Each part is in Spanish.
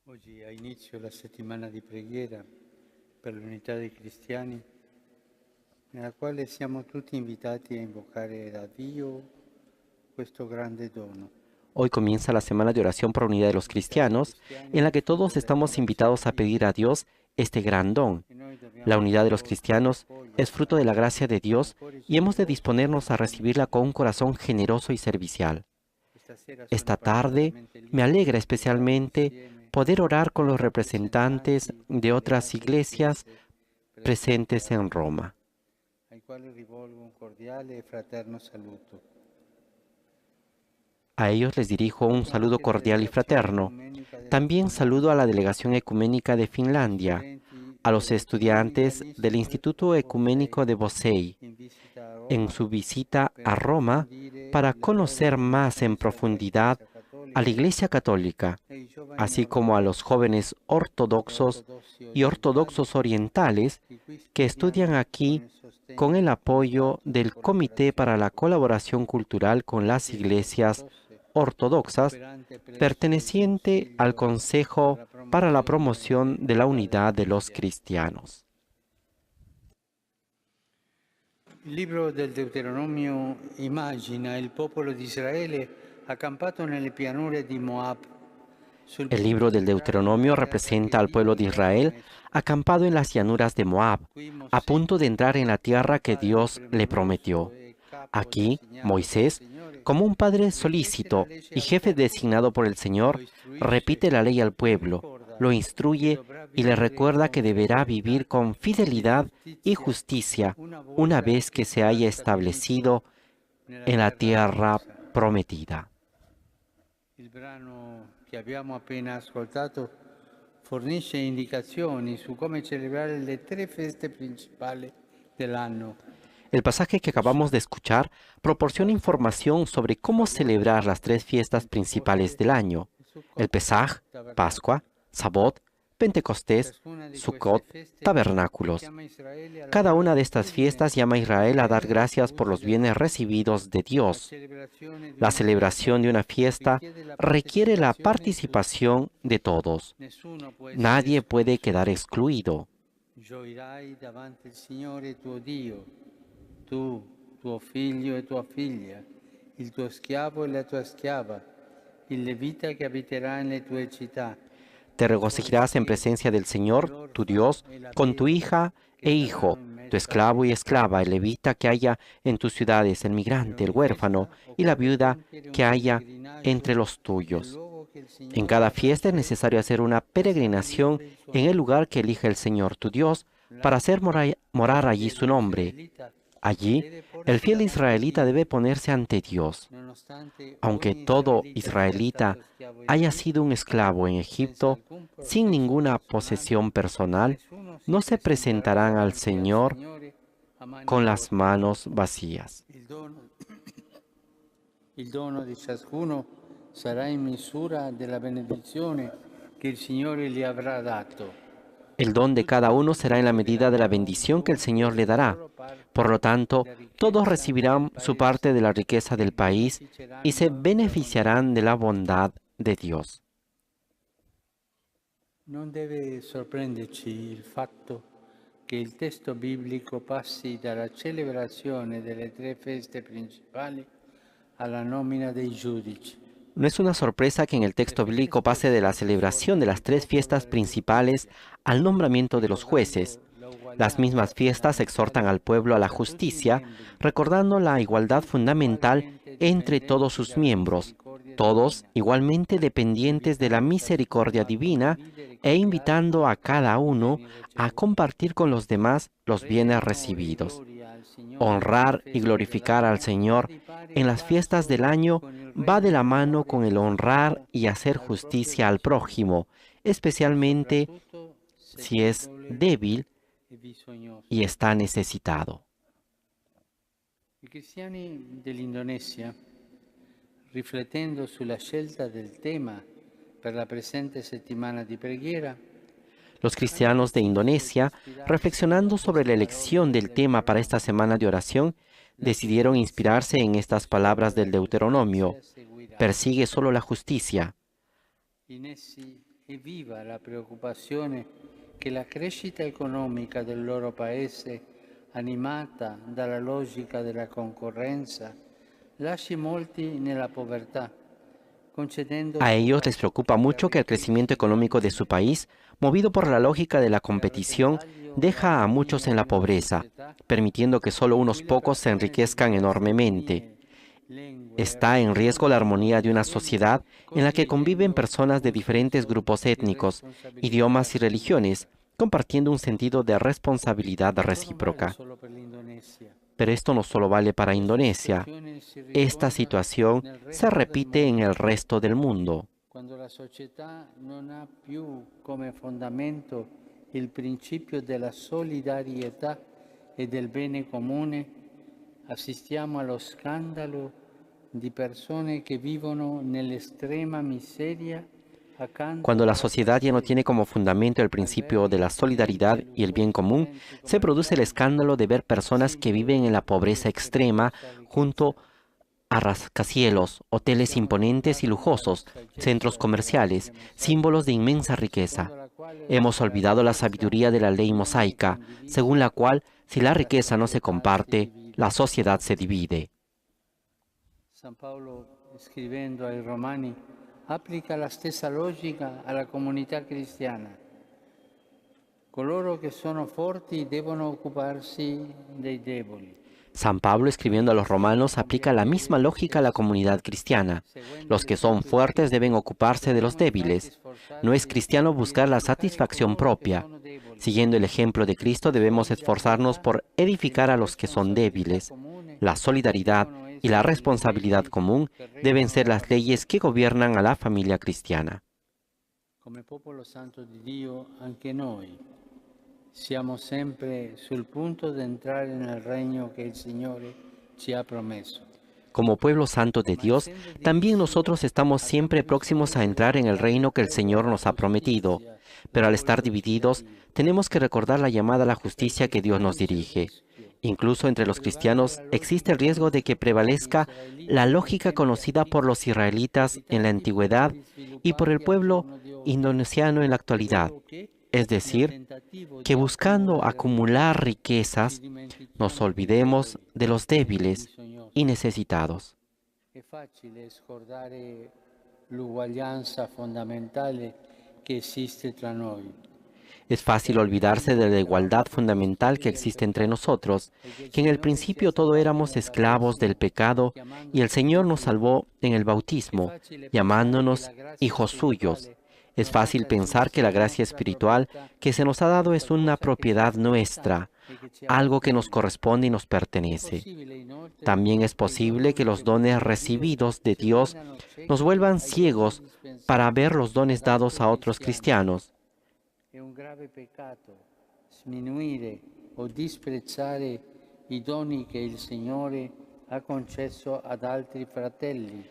Oggi ha inizio la settimana di preghiera per l'unità dei cristiani, nella quale siamo tutti invitati a invocare da Dio questo grande dono. Hoy comienza la semana de oración por unidad de los L'unità dei cristianos, cristiani en è la il que todos frutto estamos dell'adozione invitados a a pedir a Cristo Dios este gran don. e noi La dobbiamo unidad de los accoglierla, cristianos es fruto de la gracia de con un Dios cuore y hemos de generoso e disponernos a recibirla con un comprensibile. corazón generoso y servicial. Questa sera sono Esta tarde particolarmente me lieto alegra di pregare especialmente insieme poder orar con con los i representantes rappresentanti de delle otras altre iglesias chiese presenti presentes a en Roma, Roma. ai quali rivolgo un cordiale e fraterno saluto. A ellos les dirijo un Saluto saludo anche la cordial y delegazione fraterno. ecumenica della También saludo a Finlandia, la delegación ecuménica de agli Finlandia, studenti a los dell'Ecumenica estudiantes del Institute Instituto of Ecuménico de Say Bosei in visita a en Roma su visita per a Roma approfondire para la loro conocer más en conoscenza della profundidad Chiesa a la Cattolica Iglesia Católica, e i giovani así como a los ortodossi jóvenes e ortodoxos ortodossi y orientali ortodoxos orientales che qui que estudian studiano con aquí il con sostegno el del apoyo patto di del Comité para collaborazione la culturale Colaboración Cultural con delle las Chiese Iglesias ortodosse ortodoxas, operante presso il perteneciente al Consiglio per Consejo la para la promozione promoción de la dell'unità dei unidad de los cristiani. cristianos. Il libro del Deuteronomio immagina il popolo di Israele accampato nelle pianure di Moab, sul El punto libro di del entrare nella Deuteronomio terra che representa al Dio pueblo de gli ha Israel promesso. acampado en las llanuras de Moab, Qui a Mosè, punto de entrar en la tierra come que padre Dios le premuroso prometió. e capo Aquí, designato dal Moisés, Signore, como un padre ripete la solícito legge y al jefe popolo, designado por el lo Señor, istruisce repite la ley al e pueblo, ricorda lo che instruye dovrà y le vivere recuerda con que deberá fedeltà vivir con e fidelidad y giustizia justicia una una volta vez che que se sarà haya stabilito establecido nella en la terra tierra promessa. prometida. Il brano che abbiamo appena ascoltato fornisce indicazioni su come celebrare le tre feste principali dell'anno. El pasaje que acabamos de escuchar proporciona Pasqua, información sobre cómo Shavuot, celebrar las tres fiestas principales Pentecoste del año: e el Sukkot, Pesaj, Pascua; Tabernacoli. Sabot, Pentecostés; Ciascuna di queste Sukkot, feste tabernáculos. richiama Israele alla Cada una de estas gratitudine fiestas llama a per i Israel a dar beni gracias por ricevuti los da bienes Dio. recibidos de La Dios. celebrazione di La una festa celebración de una fiesta richiede la requiere la partecipazione di tutti. participación de todos. Nessuno può essere Nadie puede escluso. quedar excluido. Gioirai davanti al Signore tuo Dio, tu, tuo figlio e tua figlia, il tuo schiavo e la tua schiava, il levita che abiterà nelle tue città, Te il regocijarás en forestiero, presencia del Señor, tu l'orfano Dios, e la con tu vedova hija che e saranno hijo, in tu mezzo a esclavo y te. esclava, el levita que haya en tus ciudades, el Per migrante, el ogni huérfano festa y la occorre viuda compiere un que haya pellegrinaggio entre los nel tuyos. luogo che il En Signore cada avrà fiesta es necesario scelto hacer una per peregrinación stabilire il suo en el nome. lugar que elige el Señor, tu Dios, para Là hacer il morar allí su fedele nombre. israelita Allí, deve el porsi fiel davanti a israelita Dio, debe ponerse ante Dios. nonostante Aunque ogni todo israelita sia israelita stato schiavo in haya sido un Egitto, esclavo en senza Egipto, alcun sin permesso ninguna personale, posesión personal, nessuno si no se presenterà presentarán al davanti al Señor Signore a mani con las vuote. manos vacías. Il dono di ciascuno sarà in misura della benedizione che il Signore gli avrà dato. El don de cada Tutti uno será en la medida de la riceveranno bendición que el Señor le dunque la dará. loro Por parte lo tanto, della todos ricchezza del recibirán su parte paese de la riqueza e del país y se beneficeranno della bontà di beneficiarán de la Dio. bondad de Dios. Non deve sorprenderci il fatto che il testo biblico passi dalla celebrazione delle tre feste principali alla nomina dei giudici. No es una sorpresa que en el Le texto bíblico feste pase de la celebración formano de il las tres popolo fiestas della principales giustizia, al nombramiento de los jueces. ricordando la Las uguaglianza mismas fiestas exhortan fondamentale al pueblo a la tra tutti i justicia, membri, recordando la igualdad tutti fundamental ugualmente entre todos dipendenti sus dalla miembros, misericordia todos divina, igualmente dependientes de la invitando misericordia ciascuno a divina condividere e con gli invitando altri a cada i uno beni a ricevuti. compartir con los demás los Rendere bienes onore e recibidos. gloria al Signore nelle Honrar y feste glorificar al dell'anno va Señor di pari en las fiestas passo del año con il va de la rendere mano onore e con el honrar giustizia y hacer al proprio justicia al vicino, prójimo, especialmente soprattutto se si es debole débil e bisognoso. y está necesitado. I cristiani dell'Indonesia, riflettendo sulla scelta del tema per la presente settimana di preghiera, Los hanno cristianos de deciso di Indonesia, ispirarsi a reflexionando sobre queste la parole elección del del tema para esta Deuteronomio. semana de oración, La decidieron giustizia inspirarse en e estas solo palabras la del Deuteronomio. giustizia seguirà. Persigue solo la justicia. In essi È viva la preoccupazione che la crescita economica del loro paese, animata dalla logica della concorrenza, lasci molti nella povertà, concedendo A ellos les spazio preocupa alla mucho que el crecimiento richiesta económico de su país, movido por la lógica de la per competición, repentaglio deja a muchos l'armonia en di la una pobreza, società permitiendo que solo in unos cui le pocos se persone di enriquezcan diverse enormemente. etnie, lingue e Está en riesgo religioni la vivono armonía de una insieme, sociedad en la que conviven condividendo personas de un diferentes senso grupos di étnicos, responsabilità idiomas y religiones, reciproca. compartiendo un sentido de responsabilidad Ciò non vale recíproca. solo per l'Indonesia. Pero esto no solo vale para Questa Indonesia. situazione si Esta riproduce situación nel se resto del repite en el mondo, resto del mundo. quando la società non ha più come fondamento il principio della solidarietà e del bene comune, assistiamo allo scandalo di persone che vivono nell'estrema miseria accanto Cuando la alla sociedad ya no tiene faccenda, como fundamento el al principio de vero la solidaridad esponente y el bien común, lucenti se come produce el Trump, escándalo de ver personas que viven en la simbolo di pobreza extrema strepitosa ricchezza. junto a rascacielos, hoteles Siamo imponentes y dimenticati della lujosos, centros saggezza della comerciales, legge mosaica, símbolos de inmensa riqueza. secondo la quale Hemos la olvidado la ricchezza sabiduría de la ley non è mosaica, según condivisa, la cual si la la riqueza no se società si comparte, la divide. sociedad se divide. San Paolo, scrivendo ai Romani, applica la stessa logica alla comunità cristiana. Coloro che sono forti devono occuparsi dei deboli. San Pablo, escribiendo a los romanos, aplica la misma lógica a la comunidad cristiana. Seguendo Los que son l'esempio di fuertes Cristo, deben ocuparse de los dobbiamo infatti débiles. No es sforzarci cristiano di buscar la edificare satisfacción coloro che propia. sono deboli. Siguiendo el ejemplo de Cristo, La debemos esforzarnos solidarietà por e edificar la a los que son responsabilità débiles. comune La solidaridad devono y la essere le responsabilidad leggi común che deben reggono ser la las leyes que famiglia. gobiernan a la familia cristiana. Come popolo santo di Dio, anche noi siamo sempre sul punto di entrare nel regno che il Signore ci ha promesso. Como pueblo santo de Ma Dios, essendo también divisi, nosotros estamos abbiamo siempre próximos bisogno a di entrar en el ricordare reino que el l'appello Señor alla nos ha prometido. giustizia, Pero il al quale estar lo ci dà divididos, Dio, tenemos que recordar la llamada a la justicia perché que Dios nos sennò c'è il dirige. rischio Incluso entre che los prevalga cristianos la existe logica el riesgo de que degli prevalezca la israeliti nei lógica tempi conocida por los antichi e israelitas di en la tanti antigüedad popoli y por el sviluppati al pueblo giorno di oggi, indonesiano en la actualidad. ovvero che Es nel decir, tentativo que di buscando accumulare acumular ricchezza ci riquezas, nos dimentichiamo dei olvidemos deboli de los e dei débiles y bisognosi. necesitados. È facile scordare l'uguaglianza fondamentale che esiste tra noi. Es fácil olvidarse de la igualdad fundamental que existe entre nosotros, que en el principio todos éramos esclavos del pecado y el Señor nos salvó en el È bautismo, facile pensare che llamándonos la grazia hijos suyos. spirituale Es non fácil faccia di pensar que essa la la gracia nostra espiritual proprietà, que se nos ha dado es una qualcosa che ci è propiedad nuestra, spontaneo e che ci algo que nos appartiene. corresponde y nos È pertenece. possibile inoltre También es che i doni posible que los ricevuti dones da Dio recibidos de ci Dios rendano nos ciechi vuelvan ai doni ciegos para ver indispensabili los dones ad dados altri a otros cristiani. cristianos. È un grave peccato sminuire o disprezzare i doni che il Signore ha concesso ad altri fratelli,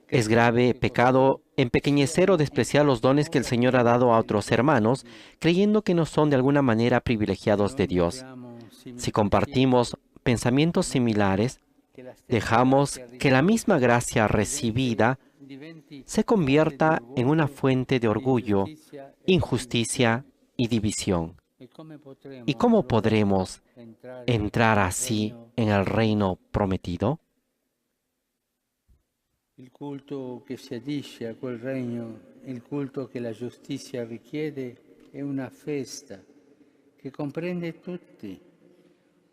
Es credendo grave che così pecado empequeñecer o siano in despreciar los qualche dones que el modo Señor ha dado a meritati otros dai hermanos, Dio. creyendo que no son de alguna manera Se privilegiados de noi Dios. nutriamo simili Si pensieri, compartimos pensamientos permettiamo similares, che la stessa dejamos grazia que la misma ricevuta gracia recibida diventi se fonte di convierta en una orgoglio, fuente de di orgullo, ingiustizia e di injusticia divisione. y división. E come ¿Y potremo cómo allora podremos entrare entrar nel así regno en el di Dio? reino prometido? Il culto che si adisce a quel regno, il culto che la giustizia richiede, è una festa che comprende tutti,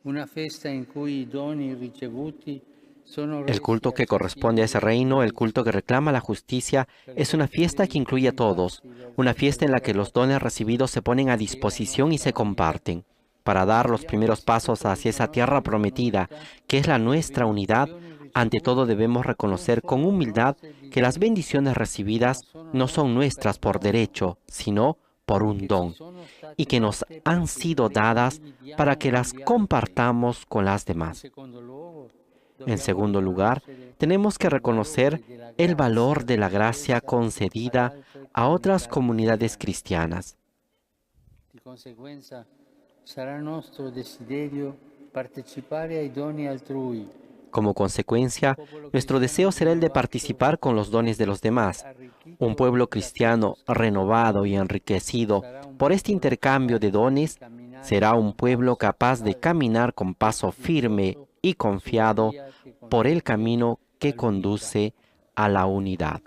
una festa in cui i doni ricevuti sono El resi culto que corresponde a ese accessibili a reino, el tutti, culto que reclama la justicia, es perché una i fiesta que fedeli incluye a sono todos, infatti una verso fiesta en la questa que los dones patria recibidos se ponen a che è la disposición y nostra se unità. comparten, para dar los Dobbiamo primeros pasos anzitutto hacia esa tierra riconoscere con prometida, umiltà que es la che le nuestra unidad. benedizioni Ante todo ricevute debemos non reconocer con sono humildad nostre di que las diritto, bendiciones ma recibidas sono no son nostre per nuestras por dono, derecho, sino por un che ci don, sono y state que nos date han perché sido le dadas para condividiamo que con las gli altri. compartamos con las In demás. secondo luogo, En dobbiamo segundo lugar, riconoscere tenemos que il reconocer valore della el valor grazia de la gracia concessa ad concedida altre a otras comunità comunidades cristiane. cristianas. Di conseguenza, sarà nostro desiderio partecipare ai doni altrui, Como consecuencia, nuestro deseo será el de participar con los dones de los demás. Un pueblo cristiano renovado y enriquecido por este intercambio de dones será un pueblo capaz de caminar con paso firme y confiado por el camino que conduce a la unidad.